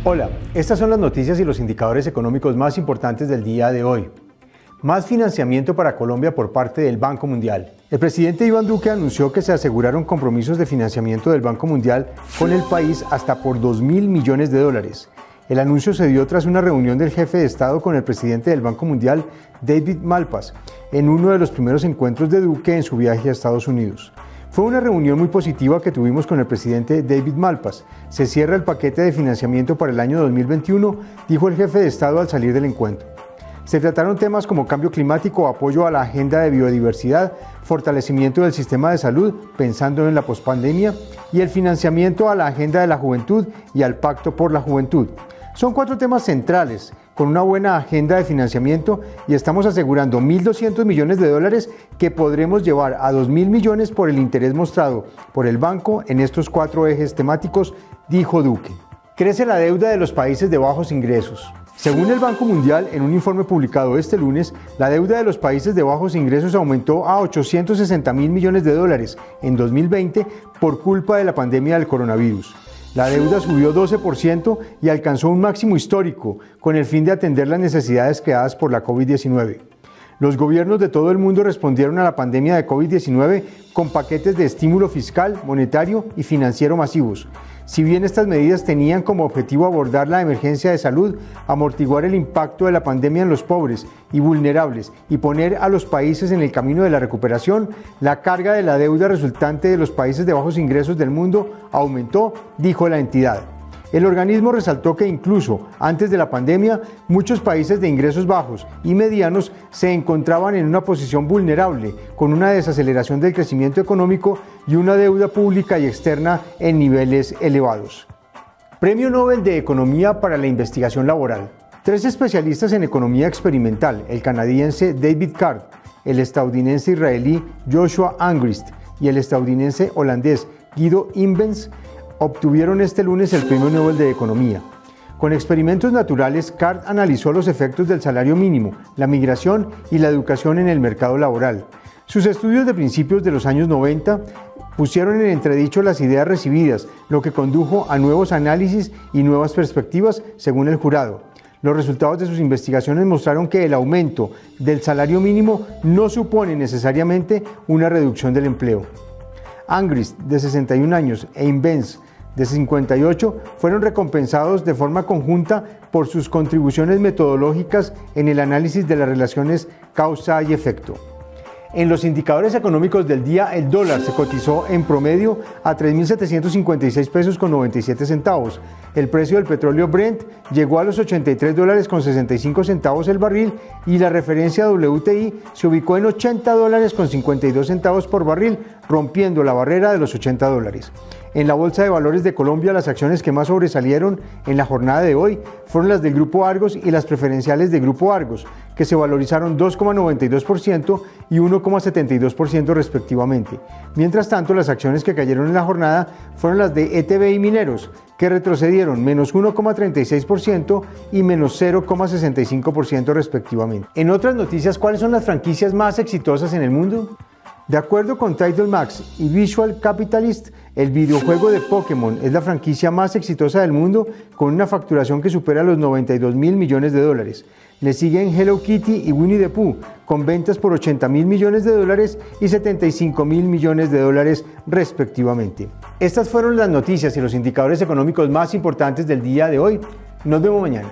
Hola, estas son las noticias y los indicadores económicos más importantes del día de hoy. Más financiamiento para Colombia por parte del Banco Mundial. El presidente Iván Duque anunció que se aseguraron compromisos de financiamiento del Banco Mundial con el país hasta por 2.000 millones de dólares. El anuncio se dio tras una reunión del jefe de Estado con el presidente del Banco Mundial, David Malpass, en uno de los primeros encuentros de Duque en su viaje a Estados Unidos. Fue una reunión muy positiva que tuvimos con el presidente David Malpass. Se cierra el paquete de financiamiento para el año 2021, dijo el jefe de Estado al salir del encuentro. Se trataron temas como cambio climático, apoyo a la agenda de biodiversidad, fortalecimiento del sistema de salud, pensando en la pospandemia, y el financiamiento a la agenda de la juventud y al pacto por la juventud. Son 4 temas centrales, con una buena agenda de financiamiento, y estamos asegurando 1.200 millones de dólares que podremos llevar a 2.000 millones por el interés mostrado por el banco en estos 4 ejes temáticos, dijo Duque. Crece la deuda de los países de bajos ingresos. Según el Banco Mundial, en un informe publicado este lunes, la deuda de los países de bajos ingresos aumentó a 860.000 millones de dólares en 2020 por culpa de la pandemia del coronavirus. La deuda subió 12% y alcanzó un máximo histórico con el fin de atender las necesidades creadas por la COVID-19. Los gobiernos de todo el mundo respondieron a la pandemia de COVID-19 con paquetes de estímulo fiscal, monetario y financiero masivos. Si bien estas medidas tenían como objetivo abordar la emergencia de salud, amortiguar el impacto de la pandemia en los pobres y vulnerables y poner a los países en el camino de la recuperación, la carga de la deuda resultante de los países de bajos ingresos del mundo aumentó, dijo la entidad. El organismo resaltó que incluso antes de la pandemia, muchos países de ingresos bajos y medianos se encontraban en una posición vulnerable, con una desaceleración del crecimiento económico y una deuda pública y externa en niveles elevados. Premio Nobel de Economía para la Investigación Laboral. 3 especialistas en economía experimental, el canadiense David Card, el estadounidense israelí Joshua Angrist y el estadounidense holandés Guido Imbens, obtuvieron este lunes el Premio Nobel de Economía. Con experimentos naturales, Card analizó los efectos del salario mínimo, la migración y la educación en el mercado laboral. Sus estudios de principios de los años 90 pusieron en entredicho las ideas recibidas, lo que condujo a nuevos análisis y nuevas perspectivas, según el jurado. Los resultados de sus investigaciones mostraron que el aumento del salario mínimo no supone necesariamente una reducción del empleo. Angrist, de 61 años, e Imbens, de 58, fueron recompensados de forma conjunta por sus contribuciones metodológicas en el análisis de las relaciones causa y efecto. En los indicadores económicos del día, el dólar se cotizó en promedio a 3.756 pesos con 97 centavos. El precio del petróleo Brent llegó a los 83 dólares con 65 centavos el barril y la referencia WTI se ubicó en 80 dólares con 52 centavos por barril, rompiendo la barrera de los 80 dólares. En la Bolsa de Valores de Colombia, las acciones que más sobresalieron en la jornada de hoy fueron las del Grupo Argos y las preferenciales de Grupo Argos, que se valorizaron 2,92% y 1,72% respectivamente. Mientras tanto, las acciones que cayeron en la jornada fueron las de ETB y Mineros, que retrocedieron menos 1,36% y menos 0,65% respectivamente. En otras noticias, ¿cuáles son las franquicias más exitosas en el mundo? De acuerdo con Tidal Max y Visual Capitalist, el videojuego de Pokémon es la franquicia más exitosa del mundo, con una facturación que supera los 92.000 millones de dólares. Le siguen Hello Kitty y Winnie the Pooh, con ventas por 80.000 millones de dólares y 75.000 millones de dólares respectivamente. Estas fueron las noticias y los indicadores económicos más importantes del día de hoy. Nos vemos mañana.